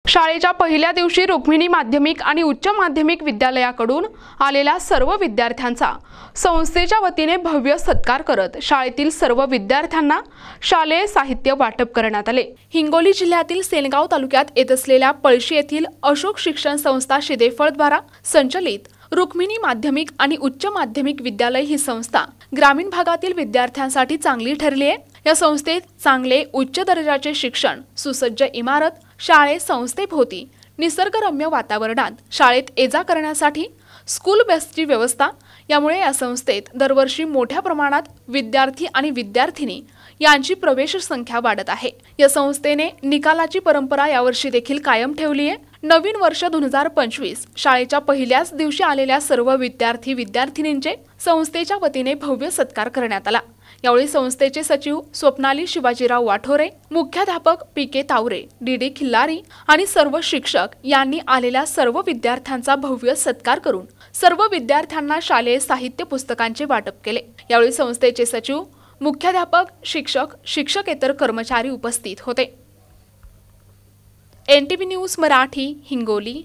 शाळेच्या पहिल्या दिवशी रुक्मिणी माध्यमिक आणि उच्च माध्यमिक विद्यालयाकडून आलेल्या सर्व विद्यार्थ्यांचा संस्थेच्या वतीने भव्य सत्कार करत शाळेतील सर्व विद्यार्थ्यांना शालेय साहित्य वाटप करण्यात आले। हिंगोली जिल्ह्यातील सेनगाव तालुक्यात येत असलेल्या पळशी येथील अशोक शिक्षण संस्था शिदेफळ द्वारा संचलित रुक्मिणी माध्यमिक आणि उच्च माध्यमिक विद्यालय ही संस्था ग्रामीण भागातील विद्यार्थ्यांसाठी चांगली ठरली आहे। या संस्थेत चांगले उच्च दर्जाचे शिक्षण, सुसज्ज इमारत, शाळे संस्थेभोवती निसर्गरम्य वातावरणात शाळेत ये-जा करण्यासाठी स्कूल बसची व्यवस्था, यामुळे या संस्थेत दरवर्षी मोठ्या प्रमाणात विद्यार्थी आणि विद्यार्थिनी यांची प्रवेश संख्या वाढत आहे। या संस्थेने निकालाची परंपरा यावर्षी देखील कायम ठेवली आहे। नवीन वर्ष 2025 शाळेच्या पहिल्याच दिवशी आलेल्या सर्व विद्यार्थी विद्यार्थिनींचे संस्थेच्या वतीने भव्य सत्कार करण्यात आला। यावेळी संस्थेचे सचिव स्वप्नाली शिवाजीराव वाठोरे, मुख्याध्यापक पी.के. तावरे, डी.डी. खिल्लारी आणि सर्व शिक्षक यांनी आलेल्या सर्व विद्यार्थ्यांचा भव्य सत्कार करून सर्व विद्यार्थ्यांना शालेय साहित्य पुस्तकांचे वाटप केले। यावेळी संस्थेचे सचिव, मुख्याध्यापक, शिक्षक, शिक्षकेतर कर्मचारी उपस्थित होते। NTV news Marathi, Hingoli.